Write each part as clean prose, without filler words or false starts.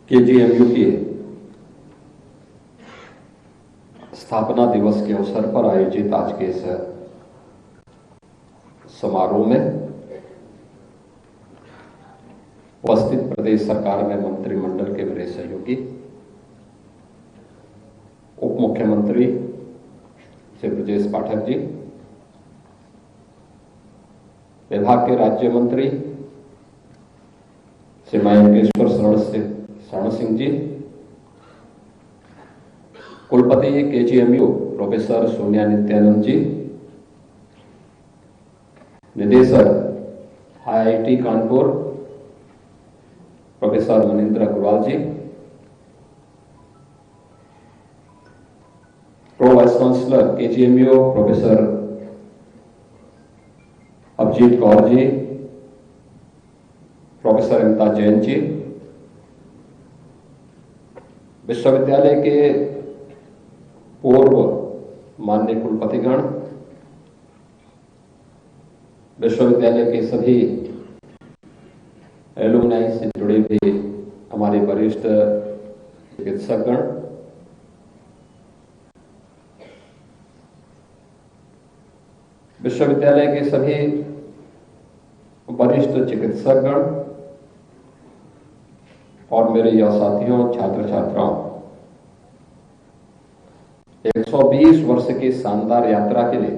KGMU की स्थापना दिवस के अवसर पर आयोजित आज के इस समारोह में उपस्थित प्रदेश सरकार में मंत्रिमंडल के मेरे सहयोगी, उप मुख्यमंत्री श्री ब्रजेश पाठक जी, विभाग के राज्य मंत्री श्री मयंकेश्वर शरण सिंह जी, कुलपति केजीएमयू प्रोफेसर सोनिया नित्यानंद जी, निदेशक IIT Kanpur professor Maninder Agrawal ji, pro vice chancellor KGMU professor Abhijeet Kaur ji, professor Imtiyaz Jain ji, विश्वविद्यालय के पूर्व माननीय कुलपतिगण, विश्वविद्यालय के सभी एलुमनाई से जुड़े हुए हमारे वरिष्ठ चिकित्सकगण, विश्वविद्यालय के सभी वरिष्ठ चिकित्सकगण और मेरे युवा साथियों, छात्र छात्राओं, 120 वर्ष की शानदार यात्रा के लिए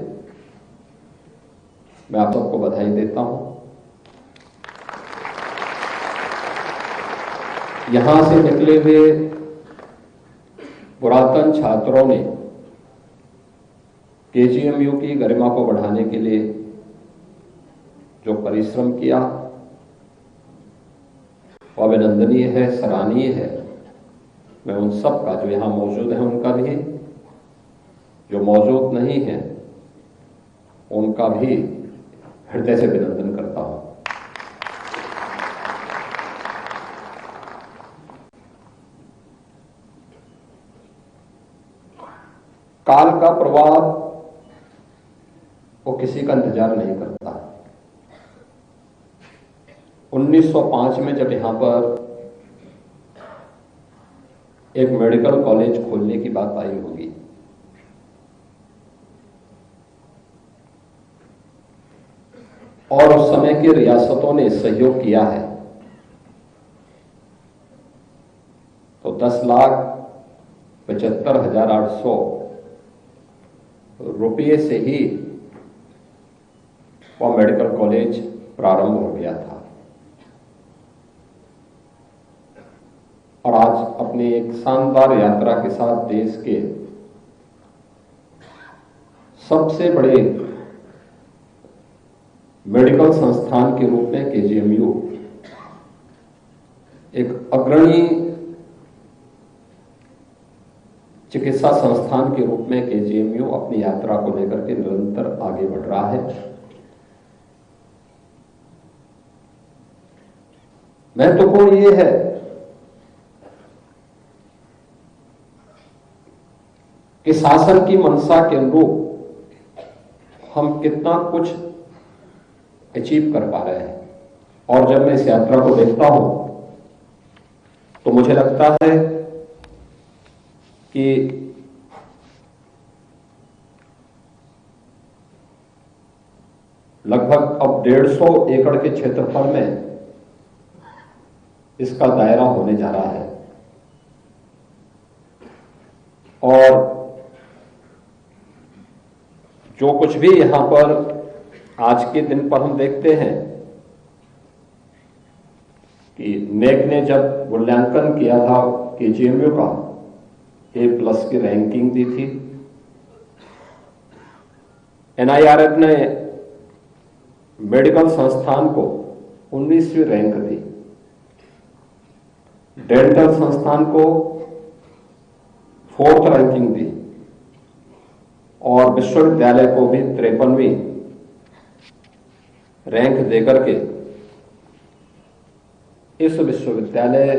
मैं आप सबको बधाई देता हूं। यहां से निकले हुए पुरातन छात्रों ने केजीएमयू की गरिमा को बढ़ाने के लिए जो परिश्रम किया वो अभिनंदनीय है, सराहनीय है। मैं उन सब का, जो यहां मौजूद है उनका भी, जो मौजूद नहीं है उनका भी हृदय से अभिनंदन करता हूं। काल का प्रभाव वो किसी का इंतजार नहीं करता। 1905 में जब यहां पर एक मेडिकल कॉलेज खोलने की बात आई होगी, और उस समय की रियासतों ने सहयोग किया है, तो 10,75,800 रुपये से ही वह मेडिकल कॉलेज प्रारंभ हो गया था। और आज अपनी एक शानदार यात्रा के साथ देश के सबसे बड़े मेडिकल संस्थान के रूप में केजीएमयू, एक अग्रणी चिकित्सा संस्थान के रूप में केजीएमयू अपनी यात्रा को लेकर के निरंतर आगे बढ़ रहा है। महत्वपूर्ण ये है कि शासन की मंशा के अनुरूप हम कितना कुछ अचीव कर पा रहे हैं। और जब मैं इस यात्रा को देखता हूं तो मुझे लगता है कि लगभग अब 150 एकड़ के क्षेत्रफल में इसका दायरा होने जा रहा है। और जो कुछ भी यहां पर आज के दिन पर हम देखते हैं कि नेक ने जब मूल्यांकन किया था केजीएमयू का, A+ की रैंकिंग दी थी। NIRF ने मेडिकल संस्थान को 19वीं रैंक दी, डेंटल संस्थान को 4th रैंकिंग दी, और विश्वविद्यालय को भी 53वीं रैंक देकर के इस विश्वविद्यालय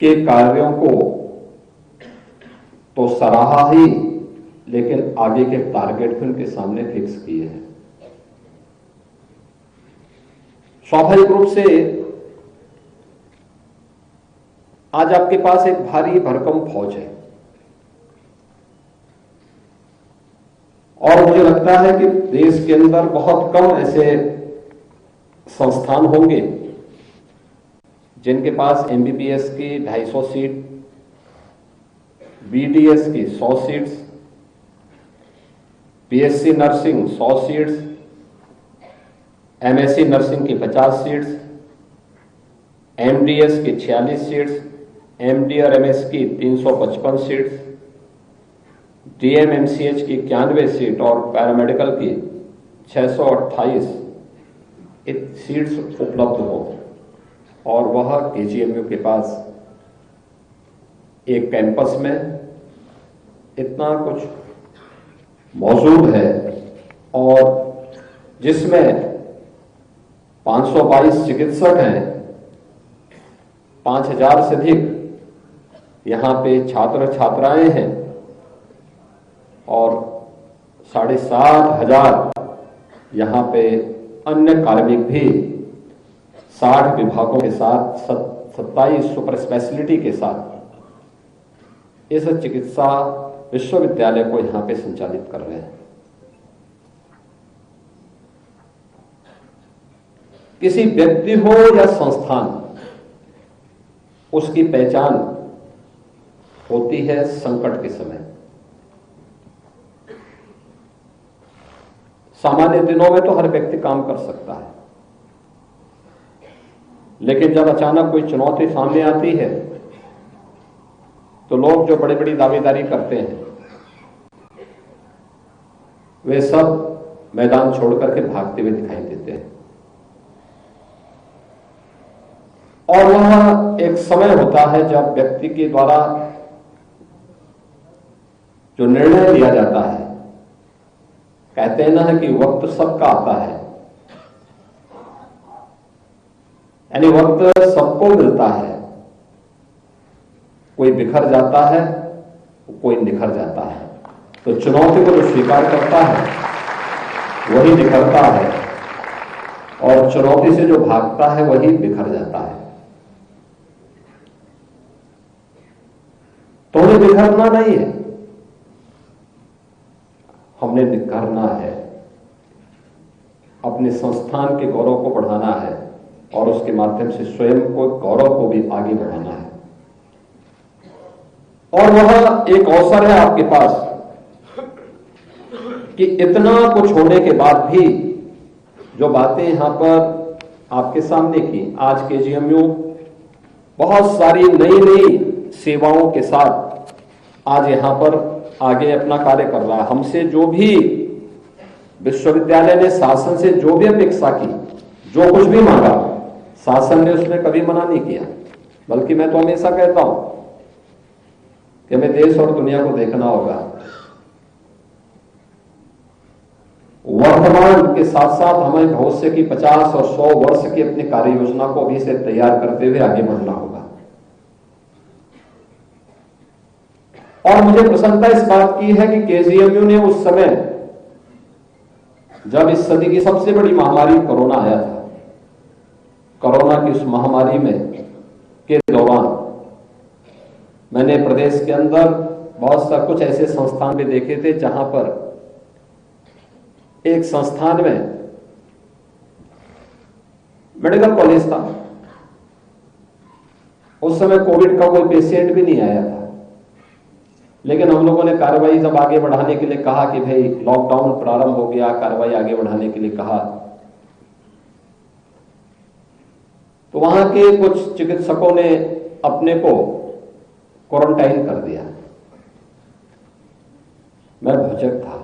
के कार्यों को तो सराहा ही, लेकिन आगे के टारगेट भी उनके सामने फिक्स किए हैं। स्वाभाविक रूप से आज आपके पास एक भारी भरकम फौज है और मुझे लगता है कि देश के अंदर बहुत कम ऐसे संस्थान होंगे जिनके पास एमबीबीएस की 250 सीट, बीडीएस की 100 seats, BSc nursing 100 seats, MSc nursing की 50 सीट्स, एमडीएस की 46 सीट्स, एमडी और एमएस की 355 सीट्स, डीएमएमसीएच की 91 सीट और पैरामेडिकल की 628 सीट्स उपलब्ध हो और वह केजीएमयू के पास एक कैंपस में इतना कुछ मौजूद है और जिसमें 522 चिकित्सक हैं, 5000 से अधिक यहां पे छात्र छात्राएं हैं और 7,500 यहां पे अन्य कार्मिक भी 60 विभागों के साथ 27 सुपर स्पेशलिटी के साथ इस चिकित्सा विश्वविद्यालय को यहां पे संचालित कर रहे हैं। किसी व्यक्ति हो या संस्थान, उसकी पहचान होती है संकट के समय। सामान्य दिनों में तो हर व्यक्ति काम कर सकता है, लेकिन जब अचानक कोई चुनौती सामने आती है तो लोग जो बड़ी बड़ी दावेदारी करते हैं वे सब मैदान छोड़ करके भागते हुए दिखाई देते हैं। और वह एक समय होता है जब व्यक्ति के द्वारा जो निर्णय लिया जाता है, कहते हैं ना कि वक्त सबका आता है, यानी वक्त सबको मिलता है। कोई बिखर जाता है, कोई निखर जाता है। तो चुनौती को जो स्वीकार करता है वही निखरता है और चुनौती से जो भागता है वही बिखर जाता है। तो उन्हें बिखरना नहीं है, हमने निखरना है, अपने संस्थान के गौरव को बढ़ाना है और उसके माध्यम से स्वयं को गौरव को भी आगे बढ़ाना है। और वह एक अवसर है आपके पास कि इतना कुछ होने के बाद भी जो बातें यहां पर आपके सामने की, आज केजीएमयू बहुत सारी नई नई सेवाओं के साथ आज यहां पर आगे अपना कार्य कर रहा है। हमसे जो भी विश्वविद्यालय ने शासन से जो भी अपेक्षा की, जो कुछ भी मांगा, शासन ने उसमें कभी मना नहीं किया। बल्कि मैं तो हमेशा कहता हूं कि हमें देश और दुनिया को देखना होगा, वर्तमान के साथ साथ हमें भविष्य की 50 और 100 वर्ष की अपनी कार्य योजना को अभी से तैयार करते हुए आगे बढ़ना होगा। और मुझे प्रसन्नता इस बात की है कि केजीएमयू ने उस समय जब इस सदी की सबसे बड़ी महामारी कोरोना आया था, कोरोना की उस महामारी में के दौरान मैंने प्रदेश के अंदर बहुत सा कुछ ऐसे संस्थान भी देखे थे जहां पर एक संस्थान में मेडिकल कॉलेज था। उस समय कोविड का कोई पेशेंट भी नहीं आया था, लेकिन हम लोगों ने कार्रवाई जब आगे बढ़ाने के लिए कहा कि भाई लॉकडाउन प्रारंभ हो गया, कार्रवाई आगे बढ़ाने के लिए कहा, तो वहां के कुछ चिकित्सकों ने अपने को क्वारंटाइन कर दिया। मैं भुजक था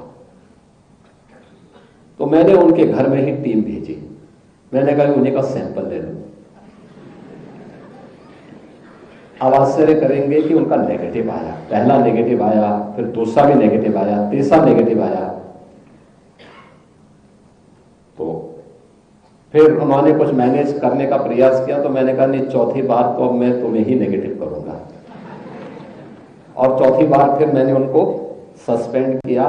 तो मैंने उनके घर में ही टीम भेजी। मैंने कहा उन्हीं का सैंपल ले लो। अब आश्चर्य करेंगे कि उनका नेगेटिव आया, पहला नेगेटिव आया, फिर दूसरा भी नेगेटिव आया, तीसरा नेगेटिव आया। तो फिर उन्होंने कुछ मैनेज करने का प्रयास किया, तो मैंने कहा नहीं, चौथी बार तो अब मैं तुम्हें ही नेगेटिव करूंगा। और चौथी बार फिर मैंने उनको सस्पेंड किया।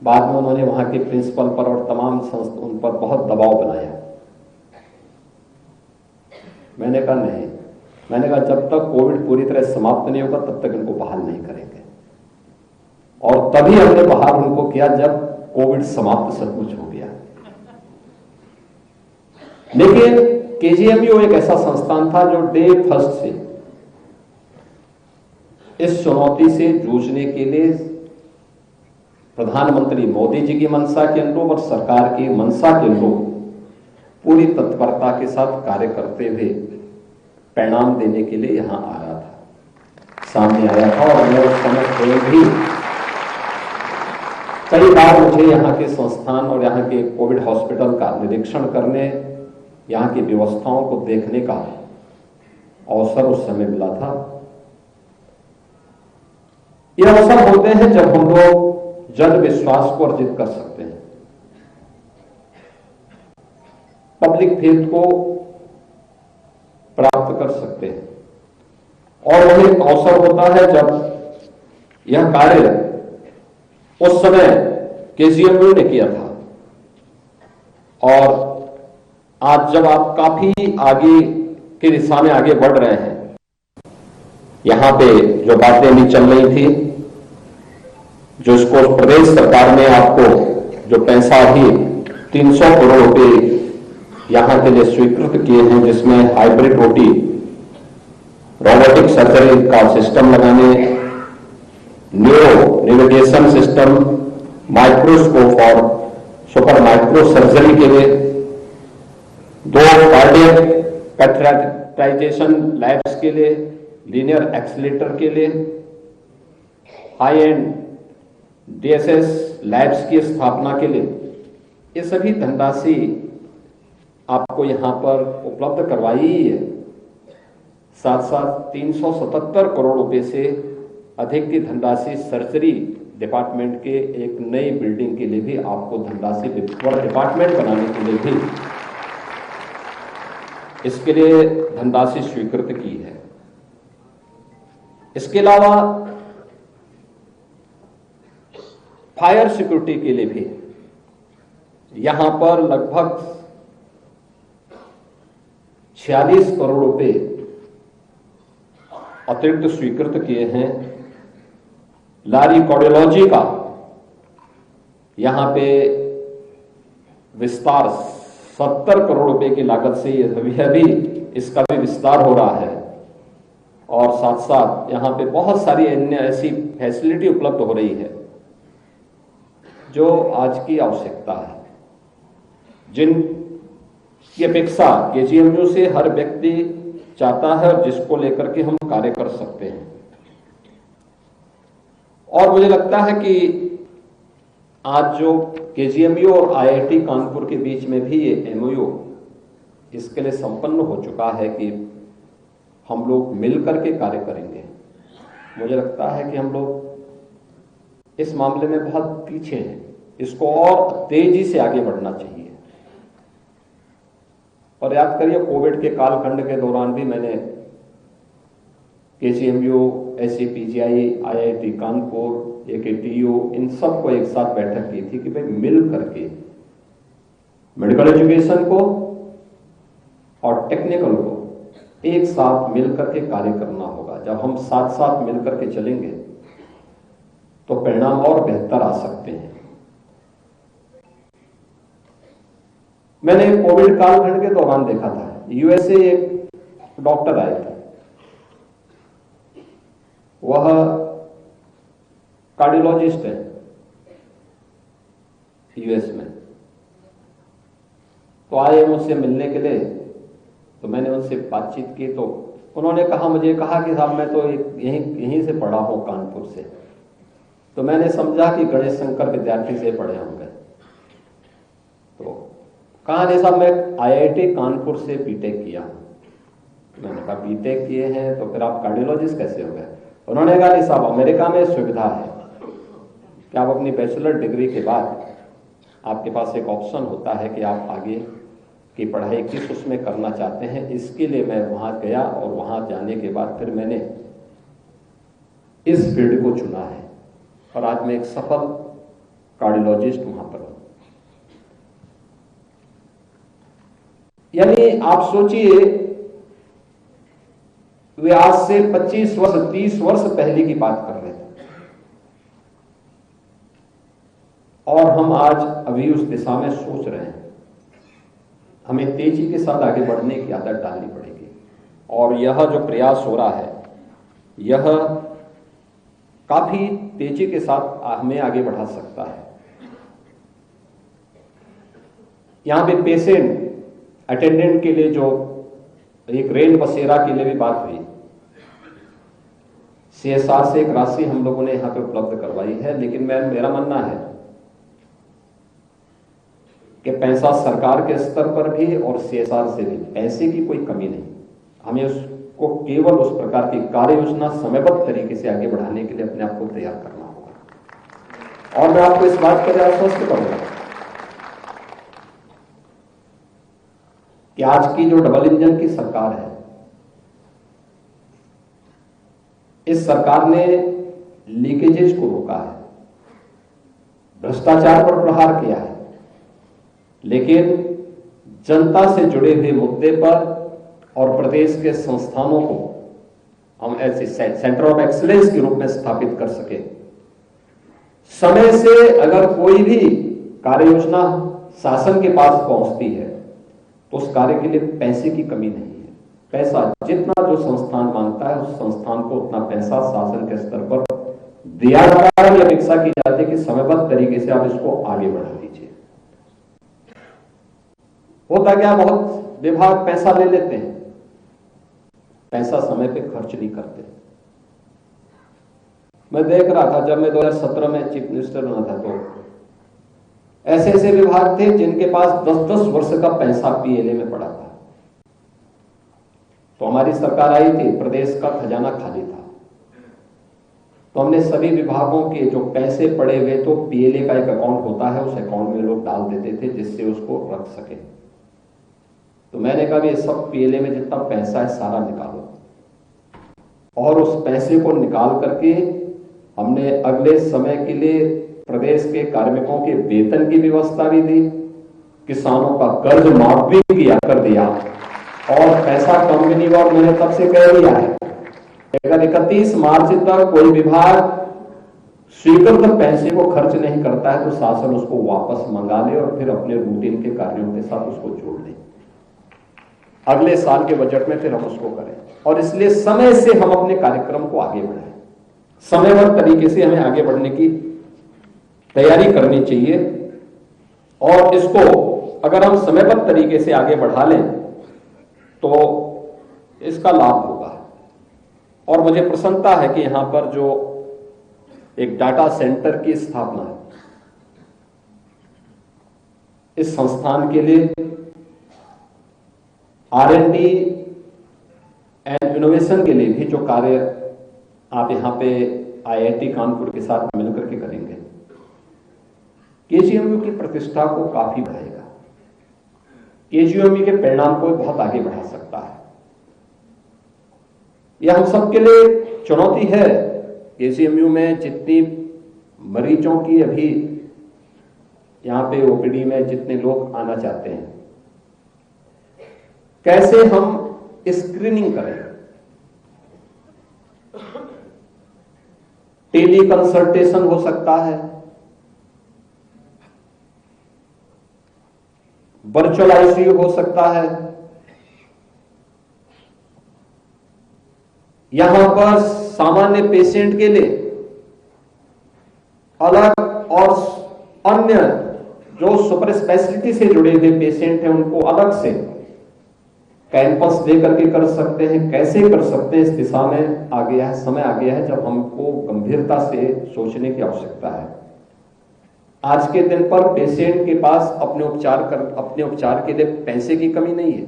बाद में उन्होंने वहां के प्रिंसिपल पर और तमाम उन पर बहुत दबाव बनाया। मैंने कहा नहीं, मैंने कहा जब तक कोविड पूरी तरह समाप्त नहीं होगा तब तक इनको बहाल नहीं करेंगे। और तभी हमने बहाल उनको किया जब कोविड समाप्त सचमुच हो गया। लेकिन केजीएमयू एक ऐसा संस्थान था जो डे फर्स्ट से इस चुनौती से जूझने के लिए प्रधानमंत्री मोदी जी की मंशा के अनुरूप और सरकार की मंशा के अनुरूप पूरी तत्परता के साथ कार्य करते हुए परिणाम देने के लिए यहां आया था, सामने आया था। और मैं उस समय स्वयं भी कई बार मुझे यहां के संस्थान और यहां के कोविड हॉस्पिटल का निरीक्षण करने, यहां की व्यवस्थाओं को देखने का अवसर उस समय मिला था। ये अवसर होते हैं जब हम लोग जन विश्वास को अर्जित कर सकते हैं, पब्लिक फेथ को प्राप्त कर सकते हैं। और वह एक अवसर होता है जब यह कार्य उस समय केजीएमयू ने किया था। और आज जब आप काफी आगे की दिशा में आगे बढ़ रहे हैं, यहां पे जो बातें भी चल रही थी, जो इसको प्रदेश सरकार ने आपको जो पैसा भी 300 करोड़ रुपए यहां के लिए स्वीकृत किए हैं, जिसमें हाइब्रिड ओटी, रोबोटिक सर्जरी का सिस्टम लगाने, न्यूरो नेविगेशन सिस्टम, माइक्रोस्कोप और सुपर माइक्रो सर्जरी के लिए 2 कार्डियक कैथेटराइजेशन लैब्स के लिए, लीनियर एक्सीलेटर के लिए, हाई एंड डीएसएस लैब्स की स्थापना के लिए, ये सभी धनराशि आपको यहां पर उपलब्ध करवाई ही है। साथ साथ 377 करोड़ रुपए से अधिक की धनराशि सर्जरी डिपार्टमेंट के एक नई बिल्डिंग के लिए भी आपको धनराशि, डिपार्टमेंट बनाने के लिए भी इसके लिए धनराशि स्वीकृत की है। इसके अलावा फायर सिक्योरिटी के लिए भी यहां पर लगभग 46 करोड़ रुपए अतिरिक्त स्वीकृत किए हैं। लारी कार्डियोलॉजी का यहां पे विस्तार 70 करोड़ रुपए की लागत से यह भी इसका भी विस्तार हो रहा है। और साथ साथ यहां पे बहुत सारी अन्य ऐसी फैसिलिटी उपलब्ध हो रही है जो आज की आवश्यकता है, जिनकी अपेक्षा केजीएमयू से हर व्यक्ति चाहता है और जिसको लेकर के हम कार्य कर सकते हैं। और मुझे लगता है कि आज जो केजीएमयू और आईआईटी कानपुर के बीच में भी ये एमओयू इसके लिए संपन्न हो चुका है कि हम लोग मिलकर के कार्य करेंगे। मुझे लगता है कि हम लोग इस मामले में बहुत पीछे हैं, इसको और तेजी से आगे बढ़ना चाहिए। और याद करिए, कोविड के कालखंड के दौरान भी मैंने केजीएमयू, एससीपीजीआई, आईआईटी कानपुर, एकेटीयू, इन सबको एक साथ बैठक की थी कि भाई मिल करके मेडिकल एजुकेशन को और टेक्निकल को एक साथ मिलकर के कार्य करना होगा। जब हम साथ साथ मिलकर के चलेंगे तो परिणाम और बेहतर आ सकते हैं। मैंने कोविड कालखंड के दौरान देखा था, यूएसए एक डॉक्टर आए थे, वह कार्डियोलॉजिस्ट है यूएस में। तो आए मुझसे मिलने के लिए, तो मैंने उनसे बातचीत की तो उन्होंने मुझे कहा कि साहब मैं तो यहीं से पढ़ा हूं, कानपुर से। तो मैंने समझा कि गणेश शंकर विद्यार्थी से पढ़े होंगे। तो कहा नहीं साहब, मैं आईआईटी कानपुर से बीटेक किया हूं। मैंने कहा बीटेक किए हैं तो फिर आप कार्डियोलॉजिस्ट कैसे हो गए? उन्होंने कहा नहीं साहब, अमेरिका में सुविधा है कि आप अपनी बैचलर डिग्री के बाद आपके पास एक ऑप्शन होता है कि आप आगे की पढ़ाई किस उसमें करना चाहते हैं। इसके लिए मैं वहां गया और वहां जाने के बाद फिर मैंने इस फील्ड को चुना है और आज मैं एक सफल कार्डियोलॉजिस्ट वहां पर हूं। यानी आप सोचिए वे आज से 25 वर्ष 30 वर्ष पहले की बात कर रहे थे, और हम आज अभी उस दिशा में सोच रहे हैं। हमें तेजी के साथ आगे बढ़ने की आदत डालनी पड़ेगी, और यह जो प्रयास हो रहा है यह काफी तेजी के साथ हमें आगे बढ़ा सकता है। यहां पे पेशेंट अटेंडेंट के लिए जो एक रेल बसेरा के लिए भी बात हुई, CSR से एक राशि हम लोगों ने यहां पे उपलब्ध करवाई है, लेकिन मेरा मानना है कि पैसा सरकार के स्तर पर भी और CSR से भी पैसे की कोई कमी नहीं। हमें उसको केवल उस प्रकार की कार्य योजना समयबद्ध तरीके से आगे बढ़ाने के लिए अपने आप को तैयार करना होगा। और मैं आपको इस बात पर आश्वस्त करूंगा कि आज की जो डबल इंजन की सरकार है, इस सरकार ने लीकेजेस को रोका है, भ्रष्टाचार पर प्रहार किया है, लेकिन जनता से जुड़े हुए मुद्दे पर और प्रदेश के संस्थानों को हम ऐसे सेंटर ऑफ एक्सीलेंस के रूप में स्थापित कर सके। समय से अगर कोई भी कार्य योजना शासन के पास पहुंचती है तो उस कार्य के लिए पैसे की कमी नहीं है। पैसा जितना जो संस्थान मांगता है उस संस्थान को उतना पैसा शासन के स्तर पर दिया जाता है। यह अपेक्षा की जाती है कि समयबद्ध तरीके से आप इसको आगे बढ़ा दीजिए। होता क्या, बहुत विभाग पैसा ले लेते हैं, पैसा समय पे खर्च नहीं करते। मैं देख रहा था जब मैं 2017 में चीफ मिनिस्टर बना था तो ऐसे ऐसे विभाग थे जिनके पास 10-10 वर्ष का पैसा PLA में पड़ा था। तो हमारी सरकार आई थी, प्रदेश का खजाना खाली था, तो हमने सभी विभागों के जो पैसे पड़े हुए तो PLA का एक अकाउंट होता है, उस अकाउंट में लोग डाल देते थे जिससे उसको रख सके। तो मैंने कहा ये सब PLA में जितना पैसा है सारा निकालो, और उस पैसे को निकाल करके हमने अगले समय के लिए प्रदेश के कार्मिकों के वेतन की व्यवस्था भी दी, किसानों का कर्ज माफ भी किया कर दिया, और पैसा कम भी नहीं हुआ। और मैंने तब से कह दिया है अगर 31 मार्च तक कोई विभाग स्वीकृत पैसे को खर्च नहीं करता है तो शासन उसको वापस मंगा ले और फिर अपने रूटीन के कार्यों के साथ उसको जोड़ ले। अगले साल के बजट में फिर हम उसको करें, और इसलिए समय से हम अपने कार्यक्रम को आगे बढ़ाएं। समयबद्ध तरीके से हमें आगे बढ़ने की तैयारी करनी चाहिए, और इसको अगर हम समयबद्ध तरीके से आगे बढ़ा लें तो इसका लाभ होगा। और मुझे प्रसन्नता है कि यहां पर जो एक डाटा सेंटर की स्थापना है, इस संस्थान के लिए R&D एंड इनोवेशन के लिए भी जो कार्य आप यहां पे IIT कानपुर के साथ मिलकर के करेंगे, KGMU की प्रतिष्ठा को काफी बढ़ाएगा, KGMU के परिणाम को बहुत आगे बढ़ा सकता है। यह हम सबके लिए चुनौती है। KGMU में जितनी मरीजों की अभी यहां पे OPD में जितने लोग आना चाहते हैं, कैसे हम स्क्रीनिंग करें, टेली कंसल्टेशन हो सकता है, वर्चुअल ICU हो सकता है, यहां पर सामान्य पेशेंट के लिए अलग और अन्य जो सुपर स्पेशलिटी से जुड़े हुए पेशेंट हैं उनको अलग से कैंपस देकर के कर सकते हैं। कैसे कर सकते हैं, इस दिशा में आ गया है, समय आ गया है जब हमको गंभीरता से सोचने की आवश्यकता है। आज के दिन पर पेशेंट के पास अपने उपचार के लिए पैसे की कमी नहीं है।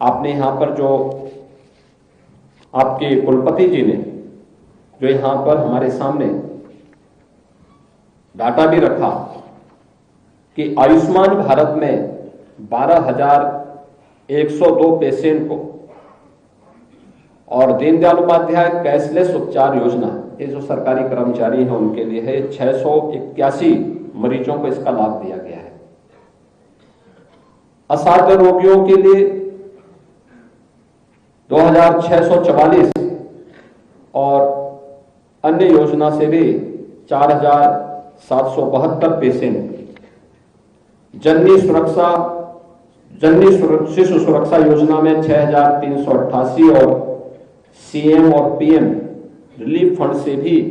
आपने यहां पर जो आपके कुलपति जी ने जो यहां पर हमारे सामने डाटा भी रखा कि आयुष्मान भारत में 12,102 पेशेंट को और दीनदयाल उपाध्याय कैशलेस उपचार योजना, ये जो सरकारी कर्मचारी हैं उनके लिए है, 681 मरीजों को इसका लाभ दिया गया है। असाध्य रोगियों के लिए 2644 और अन्य योजना से भी 4772 पेशेंट, शिशु सुरक्षा योजना में 6388 और सीएम और पीएम रिलीफ फंड से भी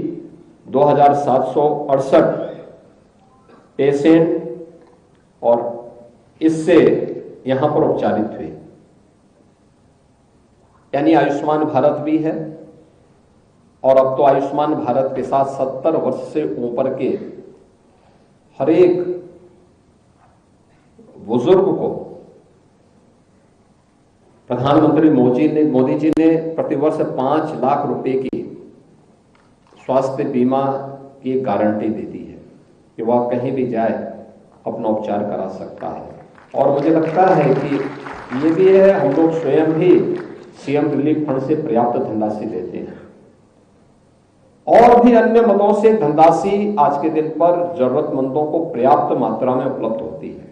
2768 पेशेंट और इससे यहां पर उपचारित हुए। यानी आयुष्मान भारत भी है और अब तो आयुष्मान भारत के साथ 70 वर्ष से ऊपर के हर एक बुजुर्ग को प्रधानमंत्री मोदी जी ने प्रतिवर्ष 5 लाख रुपए की स्वास्थ्य बीमा की गारंटी दे दी है कि वह कहीं भी जाए अपना उपचार करा सकता है। और मुझे लगता है कि ये भी है, हम लोग स्वयं भी सीएम रिलीफ फंड से पर्याप्त धनराशि देते हैं और भी अन्य मदों से धनराशि आज के दिन पर जरूरतमंदों को पर्याप्त मात्रा में उपलब्ध होती है।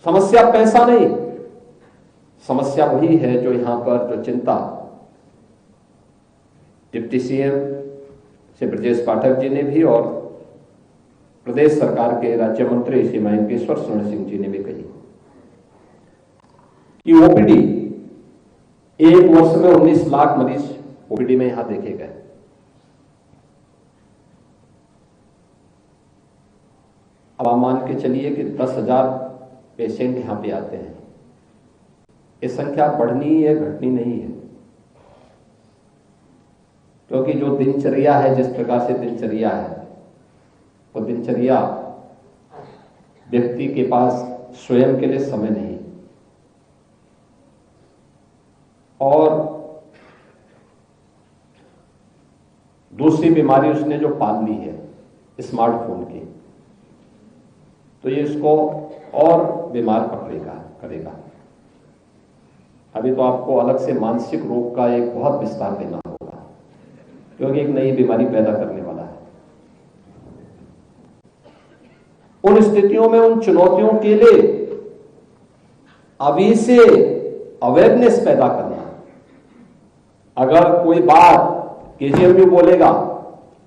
समस्या पैसा नहीं, समस्या वही है जो यहां पर जो चिंता डिप्टी सीएम श्री ब्रजेश पाठक जी ने भी और प्रदेश सरकार के राज्य मंत्री श्री महेंद्र स्वर्ण सिंह जी ने भी कही कि ओपीडी एक वर्ष में 19 लाख मरीज ओपीडी में यहां देखे गए। अब आप मान के चलिए कि 10,000 पेशेंट यहां पे आते हैं। ये संख्या बढ़नी है, घटनी नहीं है, क्योंकि जो दिनचर्या है, जिस प्रकार से दिनचर्या है, वो दिनचर्या व्यक्ति के पास स्वयं के लिए समय नहीं और दूसरी बीमारी उसने जो पाल ली है स्मार्टफोन की, तो ये इसको और बीमार करेगा। अभी तो आपको अलग से मानसिक रोग का एक बहुत विस्तार देना होगा, क्योंकि एक नई बीमारी पैदा करने वाला है। उन स्थितियों में, उन चुनौतियों के लिए अभी से अवेयरनेस पैदा करना। अगर कोई बात केजीएमयू बोलेगा,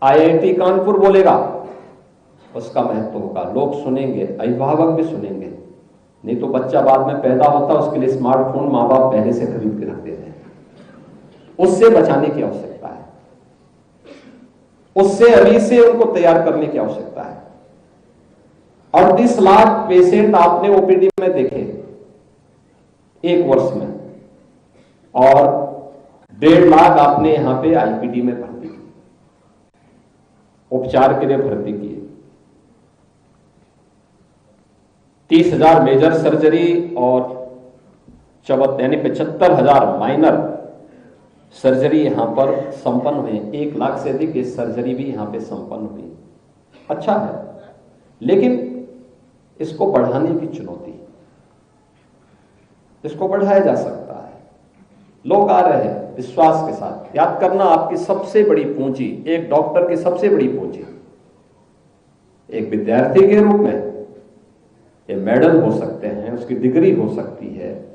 आईआईटी कानपुर बोलेगा, उसका महत्व होगा, लोग सुनेंगे, अभिभावक भी सुनेंगे। नहीं तो बच्चा बाद में पैदा होता, उसके लिए स्मार्टफोन माँ बाप पहले से खरीद के रख देते हैं। उससे बचाने की आवश्यकता है, उससे अभी से उनको तैयार करने की आवश्यकता है। 38 लाख पेशेंट आपने ओपीडी में देखे एक वर्ष में और 1.5 लाख आपने यहां पे आईपीडी में भर्ती की, उपचार के लिए भर्ती किए। 30,000 मेजर सर्जरी और 75,000 माइनर सर्जरी यहां पर संपन्न हुई। 1 लाख से अधिक सर्जरी भी यहां पे संपन्न हुई। अच्छा है, लेकिन इसको बढ़ाने की चुनौती, इसको बढ़ाया जा सकता है। लोग आ रहे हैं विश्वास के साथ। याद करना, आपकी सबसे बड़ी पूंजी, एक डॉक्टर की सबसे बड़ी पूंजी एक विद्यार्थी के रूप में ये मेडल हो सकते हैं, उसकी डिग्री हो सकती है,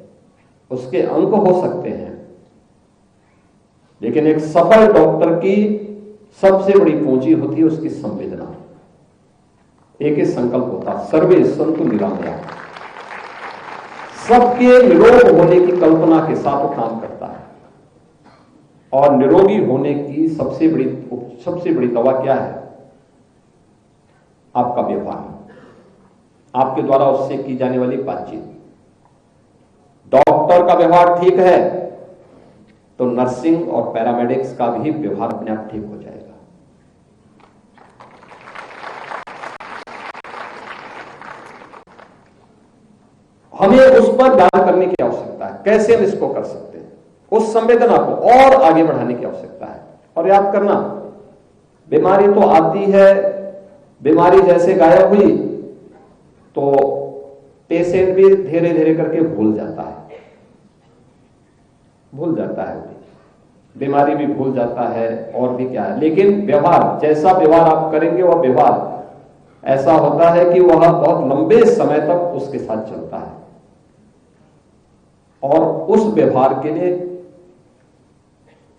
उसके अंक हो सकते हैं, लेकिन एक सफल डॉक्टर की सबसे बड़ी पूंजी होती है उसकी संवेदना। एक ही संकल्प होता, सर्वे संतु निरामया, सबके निरोग होने की कल्पना के साथ वो काम करता है। और निरोगी होने की सबसे बड़ी दवा क्या है? आपका व्यवहार, आपके द्वारा उससे की जाने वाली बातचीत। डॉक्टर का व्यवहार ठीक है तो नर्सिंग और पैरामेडिक्स का भी व्यवहार अपने आप ठीक हो जाएगा। हमें उस पर ध्यान करने की आवश्यकता है। कैसे हम इसको कर सकते हैं? उस संवेदना को और आगे बढ़ाने की आवश्यकता है। और याद करना, बीमारी तो आती है, बीमारी जैसे गायब हुई तो पेशेंट भी धीरे धीरे करके भूल जाता है, बीमारी भी भूल जाता है और भी क्या है। लेकिन व्यवहार, जैसा व्यवहार आप करेंगे वह व्यवहार ऐसा होता है कि वह बहुत लंबे समय तक उसके साथ चलता है। और उस व्यवहार के लिए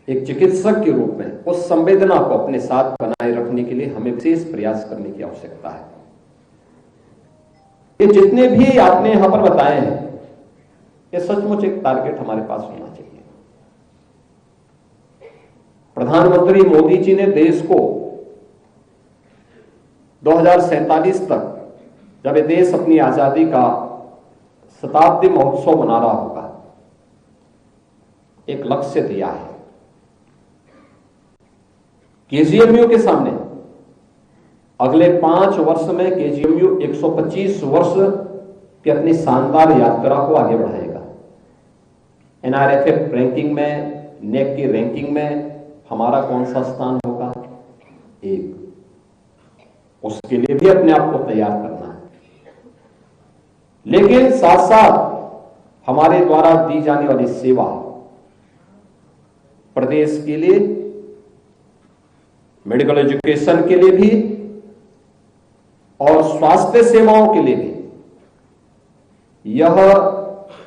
एक चिकित्सक के रूप में उस संवेदना को अपने साथ बनाए रखने के लिए हमें विशेष प्रयास करने की आवश्यकता है। ये जितने भी आपने यहां पर बताए हैं, ये सचमुच एक टारगेट हमारे पास होना चाहिए। प्रधानमंत्री मोदी जी ने देश को 2047 तक, जब ये देश अपनी आजादी का शताब्दी महोत्सव मना रहा होगा, एक लक्ष्य दिया है। केजीएमयू के सामने अगले 5 वर्ष में केजीएमयू 125 वर्ष की अपनी शानदार यात्रा को आगे बढ़ाएगा। एनआरएफएफ रैंकिंग में, नेक की रैंकिंग में हमारा कौन सा स्थान होगा? 1। उसके लिए भी अपने आप को तैयार करना है, लेकिन साथ साथ हमारे द्वारा दी जाने वाली सेवा प्रदेश के लिए, मेडिकल एजुकेशन के लिए भी और स्वास्थ्य सेवाओं के लिए भी, यह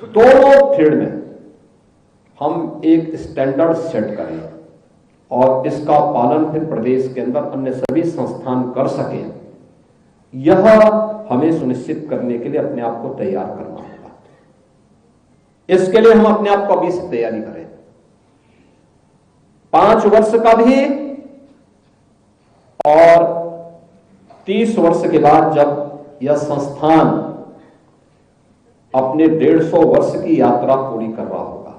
दोनों फील्ड में हम एक स्टैंडर्ड सेट करें और इसका पालन फिर प्रदेश के अंदर अन्य सभी संस्थान कर सकें, यह हमें सुनिश्चित करने के लिए अपने आप को तैयार करना होगा। इसके लिए हम अपने आप को अभी से तैयारी करें। 5 वर्ष का भी और 30 वर्ष के बाद जब यह संस्थान अपने 150 वर्ष की यात्रा पूरी कर रहा होगा,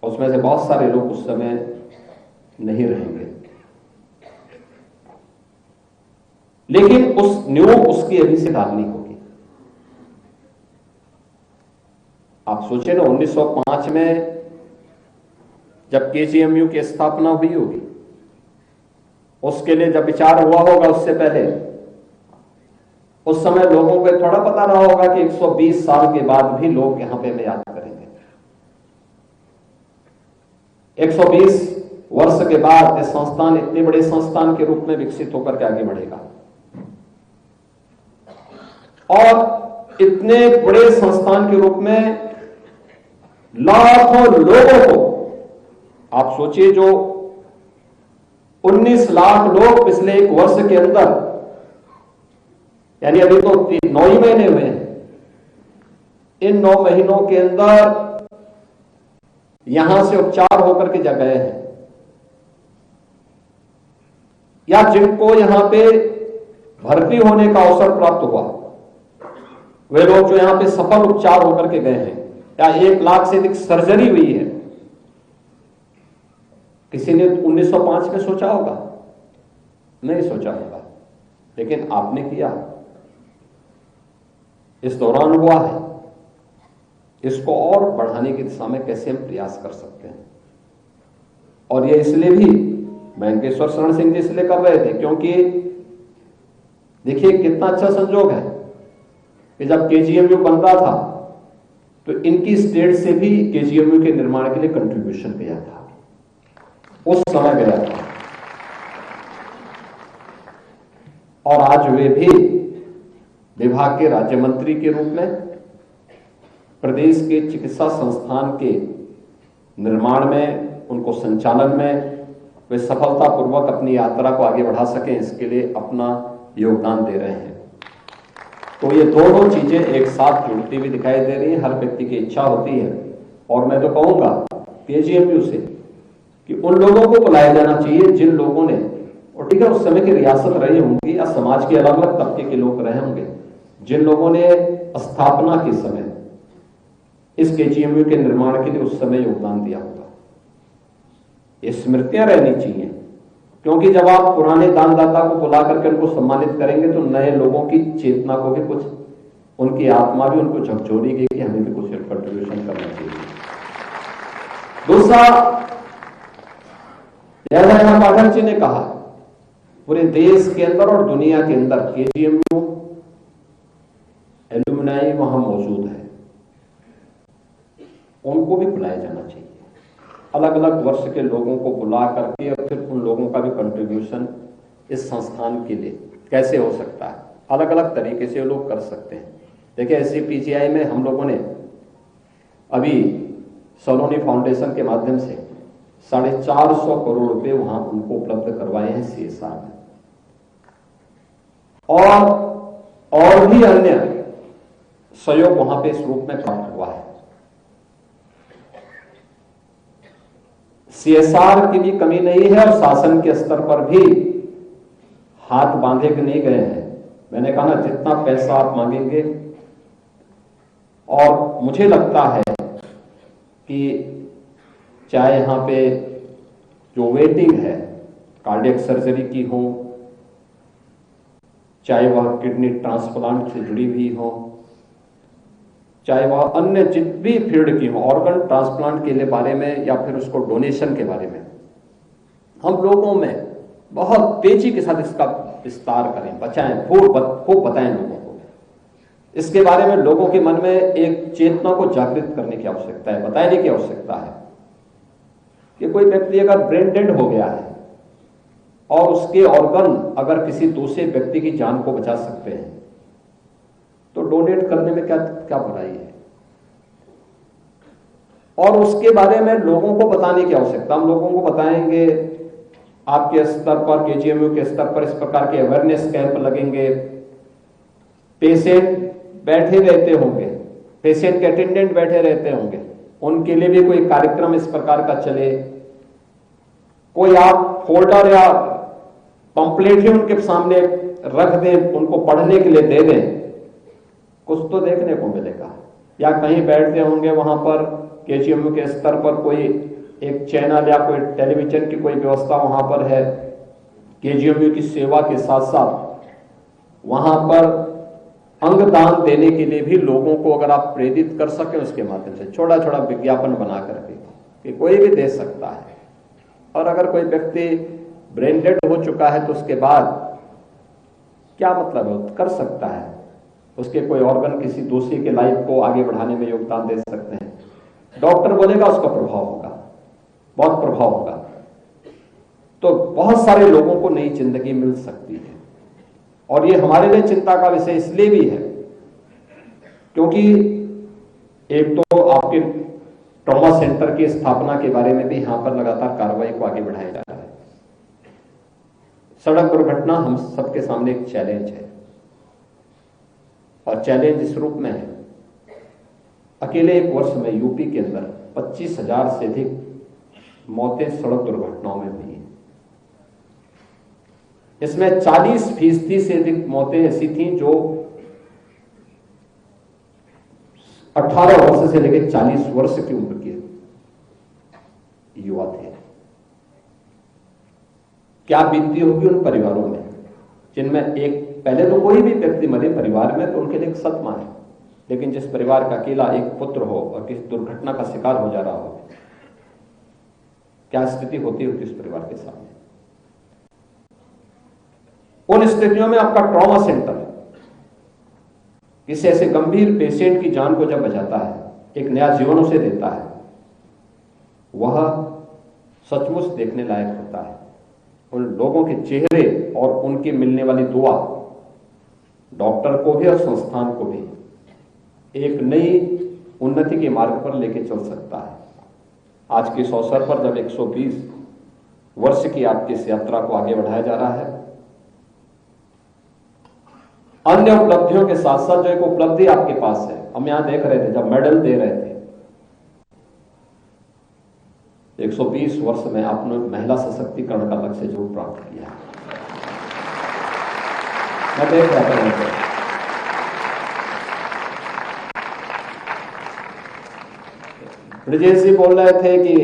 उसमें से बहुत सारे लोग उस समय नहीं रहेंगे, लेकिन उस नींव उसकी अभी से डालनी होगी। आप सोचिए ना, 1905 में जब केजीएमयू की स्थापना हुई होगी, उसके लिए जब विचार हुआ होगा, उससे पहले उस समय लोगों को थोड़ा पता रहा होगा कि 120 साल के बाद भी लोग यहां पे हमें याद करेंगे। 120 वर्ष के बाद यह संस्थान इतने बड़े संस्थान के रूप में विकसित होकर के आगे बढ़ेगा और इतने बड़े संस्थान के रूप में लाखों लोगों को, आप सोचिए, जो 19 लाख लोग पिछले 1 वर्ष के अंदर, यानी अभी तो 9 ही महीने हुए हैं, इन 9 महीनों के अंदर यहां से उपचार होकर के जा गए हैं, या जिनको यहां पे भर्ती होने का अवसर प्राप्त हुआ, वे लोग जो यहां पे सफल उपचार होकर के गए हैं, या 1 लाख से अधिक सर्जरी हुई है। किसी ने 1905 में सोचा होगा? नहीं सोचा होगा, लेकिन आपने किया, इस दौरान हुआ है। इसको और बढ़ाने की दिशा में कैसे हम प्रयास कर सकते हैं, और यह इसलिए भी वेंकटेश्वर शरण सिंह जी इसलिए कर रहे थे क्योंकि देखिए कितना अच्छा संजोग है कि जब केजीएमयू बन रहा था तो इनकी स्टेट से भी केजीएमयू के निर्माण के लिए कंट्रीब्यूशन गया था, उस समय गया था, और आज वे भी विभाग के राज्य मंत्री के रूप में प्रदेश के चिकित्सा संस्थान के निर्माण में, उनको संचालन में वे सफलतापूर्वक अपनी यात्रा को आगे बढ़ा सकें, इसके लिए अपना योगदान दे रहे हैं। तो ये दोनों चीजें एक साथ जुड़ती हुई दिखाई दे रही हैं। हर व्यक्ति की इच्छा होती है, और मैं तो कहूंगा केजीएमयू से कि उन लोगों को बुलाया जाना चाहिए जिन लोगों ने, और ठीक है उस समय की रियासत रही होंगी या समाज के अलग अलग तबके के लोग रहे होंगे, जिन लोगों ने स्थापना के समय इस केजीएमयू के निर्माण के लिए उस समय योगदान दिया होगा। ये स्मृतियां रहनी चाहिए, क्योंकि जब आप पुराने दानदाता को बुला करके उनको सम्मानित करेंगे तो नए लोगों की चेतना को भी कुछ, उनकी आत्मा भी उनको झकझोरेगी कि हमें भी कुछ कंट्रीब्यूशन करना चाहिए। दूसरा, जयराम पाठक जी ने कहा, पूरे देश के अंदर और दुनिया के अंदर केजीएमयू एलुमनाई वहां मौजूद है, उनको भी बुलाया जाना चाहिए। अलग अलग वर्ष के लोगों को बुला करके और फिर उन लोगों का भी कंट्रीब्यूशन इस संस्थान के लिए कैसे हो सकता है, अलग अलग तरीके से लोग कर सकते हैं। देखिए ऐसे पीजीआई में हम लोगों ने अभी सलोनी फाउंडेशन के माध्यम से 450 करोड़ रुपए वहां उनको उपलब्ध करवाए हैं CSR में, और भी अन्य सहयोग वहां पे इस रूप में प्राप्त हुआ है। CSR की भी कमी नहीं है और शासन के स्तर पर भी हाथ बांधे के नहीं गए हैं। मैंने कहा ना, जितना पैसा आप मांगेंगे, और मुझे लगता है कि चाहे यहां पे जो वेटिंग है कार्डियक सर्जरी की हो, चाहे वह किडनी ट्रांसप्लांट से जुड़ी हुई हो, चाहे वह अन्य जितनी फील्ड की हो, ऑर्गन ट्रांसप्लांट के लिए बारे में या फिर उसको डोनेशन के बारे में, हम लोगों में बहुत तेजी के साथ इसका विस्तार करें, बचाएं, खूब बताएं लोगों को। इसके बारे में लोगों के मन में एक चेतना को जागृत करने की आवश्यकता है, बताने की आवश्यकता है कि कोई व्यक्ति अगर ब्रेन डेड हो गया है और उसके ऑर्गन अगर किसी दूसरे व्यक्ति की जान को बचा सकते हैं तो डोनेट करने में क्या बुराई है। और उसके बारे में लोगों को बताने की आवश्यकता, हम लोगों को बताएंगे, आपके स्तर पर, KGMU के स्तर पर इस प्रकार के अवेयरनेस कैंप लगेंगे, पेशेंट बैठे रहते होंगे, पेशेंट के अटेंडेंट बैठे रहते होंगे, उनके लिए भी कोई कार्यक्रम इस प्रकार का चले, कोई आप फोल्डर या पंपलेट ही उनके सामने रख दें, उनको पढ़ने के लिए दे दें, कुछ तो देखने को मिलेगा। या कहीं बैठते होंगे वहां पर KGMU के स्तर पर कोई एक चैनल या कोई टेलीविजन की कोई व्यवस्था वहां पर है, KGMU की सेवा के साथ साथ वहां पर अंगदान देने के लिए भी लोगों को अगर आप प्रेरित कर सकें उसके माध्यम से, छोटा छोटा विज्ञापन बना करके कि कोई भी दे सकता है। और अगर कोई व्यक्ति ब्रेन डेड हो चुका है तो उसके बाद क्या मतलब है, कर सकता है, उसके कोई ऑर्गन किसी दूसरे के लाइफ को आगे बढ़ाने में योगदान दे सकते हैं। डॉक्टर बोलेगा उसका प्रभाव होगा, बहुत प्रभाव होगा, तो बहुत सारे लोगों को नई जिंदगी मिल सकती है। और ये हमारे लिए चिंता का विषय इसलिए भी है क्योंकि एक तो आपके ट्रॉमा सेंटर की स्थापना के बारे में भी यहां पर लगातार कार्रवाई को आगे बढ़ाया जा रहा है। सड़क दुर्घटना हम सबके सामने एक चैलेंज है, और चैलेंज इस रूप में है, अकेले एक वर्ष में यूपी के अंदर 25,000 से अधिक मौतें सड़क दुर्घटनाओं में हुई हैं। इसमें 40% से अधिक मौतें ऐसी थीं जो 18 वर्ष से लेकर 40 वर्ष की उम्र के युवा थे। क्या बीतती होगी उन परिवारों में जिनमें एक, पहले तो कोई भी व्यक्ति मरे परिवार में तो उनके लिए एक सदमा है, लेकिन जिस परिवार का अकेला एक पुत्र हो और किसी दुर्घटना का शिकार हो जा रहा हो, क्या स्थिति होती होगी उस परिवार के सामने। उन स्थितियों में आपका ट्रॉमा सेंटर किसी ऐसे गंभीर पेशेंट की जान को जब बचाता है, एक नया जीवन उसे देता है, वह सचमुच देखने लायक होता है। उन लोगों के चेहरे और उनकी मिलने वाली दुआ डॉक्टर को भी और संस्थान को भी एक नई उन्नति के मार्ग पर लेके चल सकता है। आज के इस अवसर पर जब 120 वर्ष की आपकी इस यात्रा को आगे बढ़ाया जा रहा है, अन्य उपलब्धियों के साथ साथ जो एक उपलब्धि आपके पास है, हम यहां देख रहे थे जब मेडल दे रहे थे, 120 वर्ष में आपने महिला सशक्तिकरण का लक्ष्य जरूर प्राप्त किया। मैं देख रहा था ब्रजेश जी बोल रहे थे कि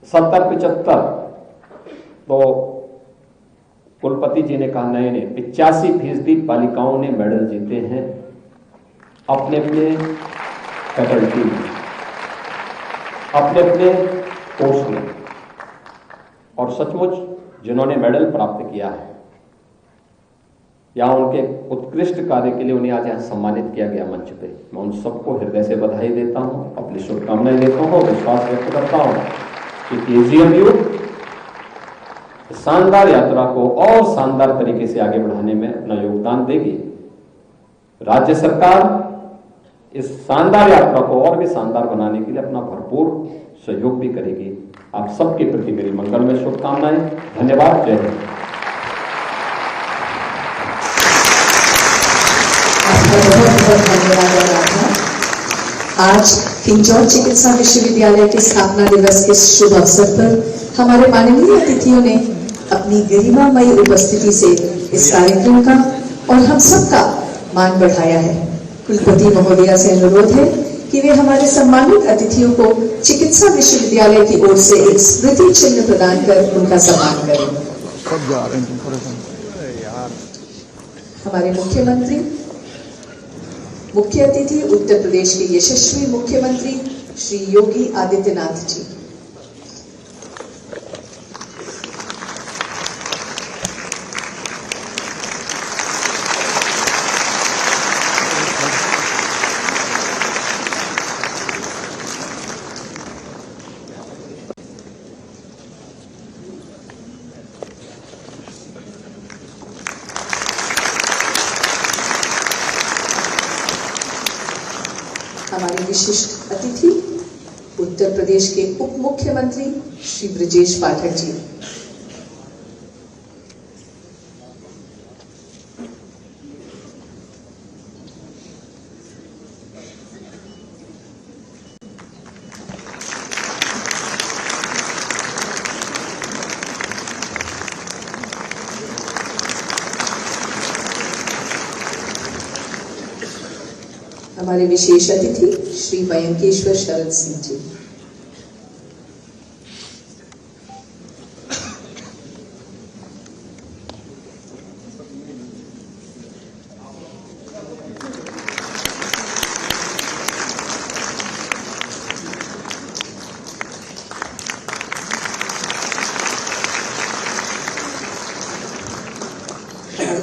70-75, तो कुलपति जी ने कहा नहीं 85% बालिकाओं ने मेडल जीते हैं अपने अपने फैकल्टी में, अपने अपने कोर्स में। और सचमुच जिन्होंने मेडल प्राप्त किया है या उनके उत्कृष्ट कार्य के लिए उन्हें आज यहां सम्मानित किया गया मंच पे, मैं उन सबको हृदय से बधाई देता हूं, अपनी शुभकामनाएं देता हूं, विश्वास व्यक्त करता हूं कि KGMU शानदार यात्रा को और शानदार तरीके से आगे बढ़ाने में अपना योगदान देगी। राज्य सरकार इस शानदार यात्रा को और भी शानदार बनाने के लिए अपना भरपूर सहयोग भी करेगी। आप सबके प्रति मेरी मंगलमय शुभकामनाएं। धन्यवाद। जय हिंद। बहुत धन्यवाद। आज किंग जॉर्ज चिकित्सा विश्वविद्यालय के स्थापना दिवस के शुभ अवसर पर हमारे माननीय अतिथियों ने अपनी गरिमामयी उपस्थिति से इस कार्यक्रम का और हम सबका मान बढ़ाया है। कुलपति महोदया से अनुरोध है कि वे हमारे सम्मानित अतिथियों को चिकित्सा विश्वविद्यालय की ओर से एक स्मृति चिन्ह प्रदान कर उनका सम्मान करें। हमारे मुख्यमंत्री, मुख्य अतिथि उत्तर प्रदेश के यशस्वी मुख्यमंत्री श्री योगी आदित्यनाथ जी। हमारे विशिष्ट अतिथि उत्तर प्रदेश के उप मुख्यमंत्री श्री ब्रजेश पाठक जी। हमारे विशेष अतिथि श्री मयंकेश्वर शरद सिंह जी।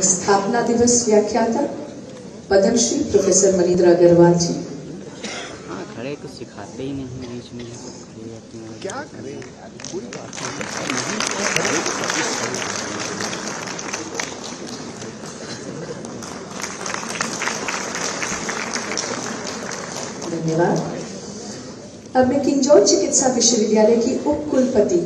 स्थापना दिवस व्याख्याता पद्मश्री प्रोफेसर मनिंद्र अग्रवाल जी। हाँ, खड़े कुछ सिखाते ही नहीं, बीच में क्या करें, पूरी बात धन्यवाद। अब मैं किंग जॉर्ज चिकित्सा विश्वविद्यालय की उप कुलपति